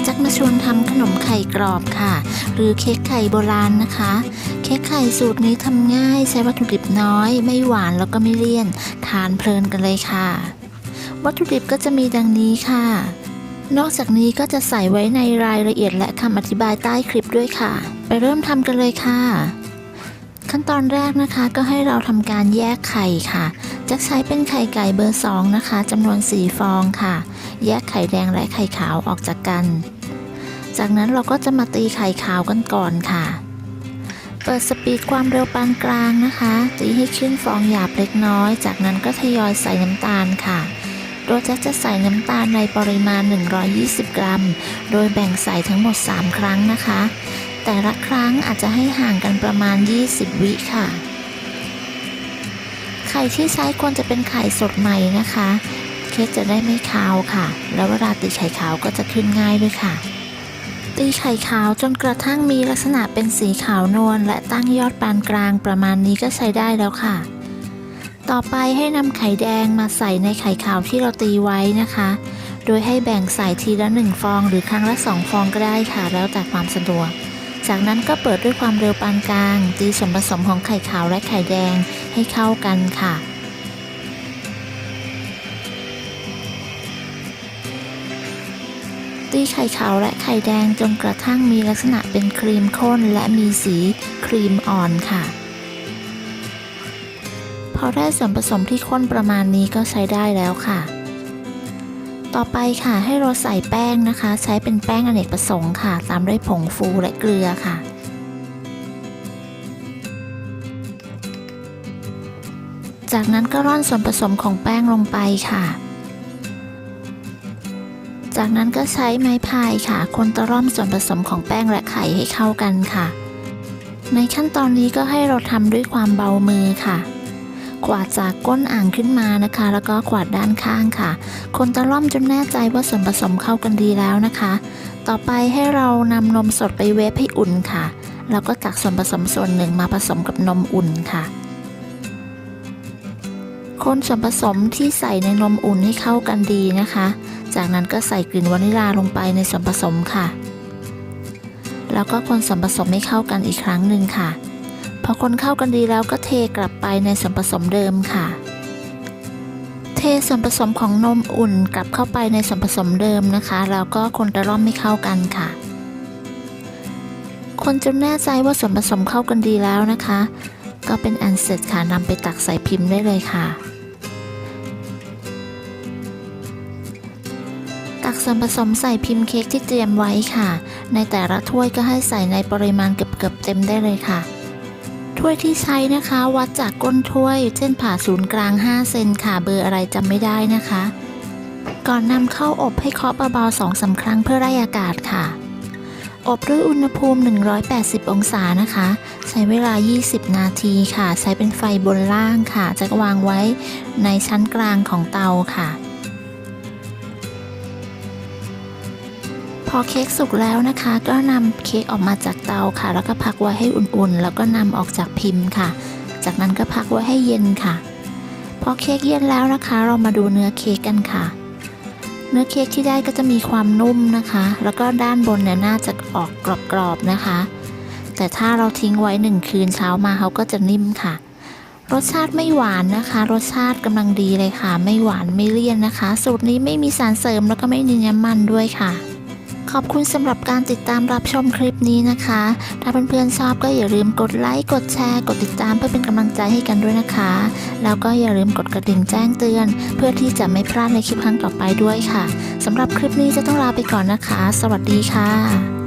จักมาชวนทำขนมไข่กรอบค่ะหรือเค้กไข่โบราณนะคะเค้กไข่สูตรนี้ทำง่ายใช้วัตถุดิบน้อยไม่หวานแล้วก็ไม่เลี่ยนทานเพลินกันเลยค่ะวัตถุดิบก็จะมีดังนี้ค่ะนอกจากนี้ก็จะใส่ไว้ในรายละเอียดและคำอธิบายใต้คลิปด้วยค่ะไปเริ่มทำกันเลยค่ะขั้นตอนแรกนะคะก็ให้เราทำการแยกไข่ค่ะจะใช้เป็นไข่ไก่เบอร์2นะคะจำนวน4ฟองค่ะแยกไข่แดงและไข่ขาวออกจากกันจากนั้นเราก็จะมาตีไข่ขาวกันก่อนค่ะเปิดสปีดความเร็วปานกลางนะคะตีให้ขึ้นฟองหยาบเล็กน้อยจากนั้นก็ทยอยใส่น้ำตาลค่ะโดยจะใส่น้ำตาลในปริมาณ120 กรัมโดยแบ่งใส่ทั้งหมด3ครั้งนะคะแต่ละครั้งอาจจะให้ห่างกันประมาณ20 วิค่ะไข่ที่ใช้ควรจะเป็นไข่สดใหม่นะคะเค้กจะได้ไม่คาวค่ะแล้วเวลาตีไข่ขาวก็จะขึ้นง่ายด้วยค่ะตีไข่ขาวจนกระทั่งมีลักษณะเป็นสีขาวนวลและตั้งยอดปานกลางประมาณนี้ก็ใช้ได้แล้วค่ะต่อไปให้นำไข่แดงมาใส่ในไข่ขาวที่เราตีไว้นะคะโดยให้แบ่งใส่ทีละ1ฟองหรือครั้งละ2ฟองก็ได้ค่ะแล้วแต่ความสะดวกจากนั้นก็เปิดด้วยความเร็วปานกลางตีส่วนผสมของไข่ขาวและไข่แดงให้เข้ากันค่ะตีไข่ขาวและไข่แดงจนกระทั่งมีลักษณะเป็นครีมข้นและมีสีครีมอ่อนค่ะพอได้ส่วนผสมที่ข้นประมาณนี้ก็ใช้ได้แล้วค่ะต่อไปค่ะให้เราใส่แป้งนะคะใช้เป็นแป้งอเนกประสงค์ค่ะตามด้วยผงฟูและเกลือค่ะจากนั้นก็ร่อนส่วนผสมของแป้งลงไปค่ะจากนั้นก็ใช้ไม้พายค่ะคนตะล่อมส่วนผสมของแป้งและไข่ให้เข้ากันค่ะในขั้นตอนนี้ก็ให้เราทำด้วยความเบามือค่ะกวาดจากก้นอ่างขึ้นมานะคะแล้วก็กวาดด้านข้างค่ะคนตะล่อมจนแน่ใจว่าส่วนผสมเข้ากันดีแล้วนะคะต่อไปให้เรานำนมสดไปเวฟให้อุ่นค่ะแล้วก็ตักส่วนผสมส่วนหนึ่งมาผสมกับนมอุ่นค่ะคนส่วนผสมที่ใส่ในนมอุ่นให้เข้ากันดีนะคะจากนั้นก็ใส่กลิ่นวานิลลาลงไปในส่วนผสมค่ะแล้วก็คนส่วนผสมให้เข้ากันอีกครั้งหนึ่งค่ะพอคนเข้ากันดีแล้วก็เทกลับไปในส่วนผสมเดิมค่ะเทส่วนผสมของนมอุ่นกลับเข้าไปในส่วนผสมเดิมนะคะแล้วก็คนตะล่อมให้เข้ากันค่ะคนจนแน่ใจว่าส่วนผสมเข้ากันดีแล้วนะคะก็เป็นอันเสร็จค่ะนำไปตักใส่พิมพ์ได้เลยค่ะตักส่วนผสมใส่พิมพ์เค้กที่เตรียมไว้ค่ะในแต่ละถ้วยก็ให้ใส่ในปริมาณเกือบเต็มได้เลยค่ะถ้วยที่ใช้นะคะวัดจากก้นถ้วยเส้นผ่าศูนย์กลาง5 เซนค่ะเบอร์อะไรจำไม่ได้นะคะก่อนนำเข้าอบให้เคาะเบาๆ 2-3 ครั้งเพื่อไล่อากาศค่ะอบด้วยอุณหภูมิ180 องศานะคะใช้เวลา20 นาทีค่ะใช้เป็นไฟบนล่างค่ะจะวางไว้ในชั้นกลางของเตาค่ะพอเค้กสุกแล้วนะคะก็นำเค้กออกมาจากเตาค่ะแล้วก็พักไว้ให้อุ่นๆแล้วก็นำออกจากพิมพ์ค่ะจากนั้นก็พักไว้ให้เย็นค่ะพอเค้กเย็นแล้วนะคะเรามาดูเนื้อเค้กกันค่ะเนื้อเค้กที่ได้ก็จะมีความนุ่มนะคะแล้วก็ด้านบนเนี่ยน่าจะออกกรอบๆนะคะแต่ถ้าเราทิ้งไว้1 คืนเช้ามาเขาก็จะนิ่มค่ะรสชาติไม่หวานนะคะรสชาติกำลังดีเลยค่ะไม่หวานไม่เลี่ยนนะคะสูตรนี้ไม่มีสารเสริมแล้วก็ไม่มีน้ำมันด้วยค่ะขอบคุณสำหรับการติดตามรับชมคลิปนี้นะคะถ้าเพื่อนๆชอบก็อย่าลืมกดไลค์กดแชร์กดติดตามเพื่อเป็นกำลังใจให้กันด้วยนะคะแล้วก็อย่าลืมกดกระดิ่งแจ้งเตือนเพื่อที่จะไม่พลาดในคลิปครั้งต่อไปด้วยค่ะสำหรับคลิปนี้จะต้องลาไปก่อนนะคะสวัสดีค่ะ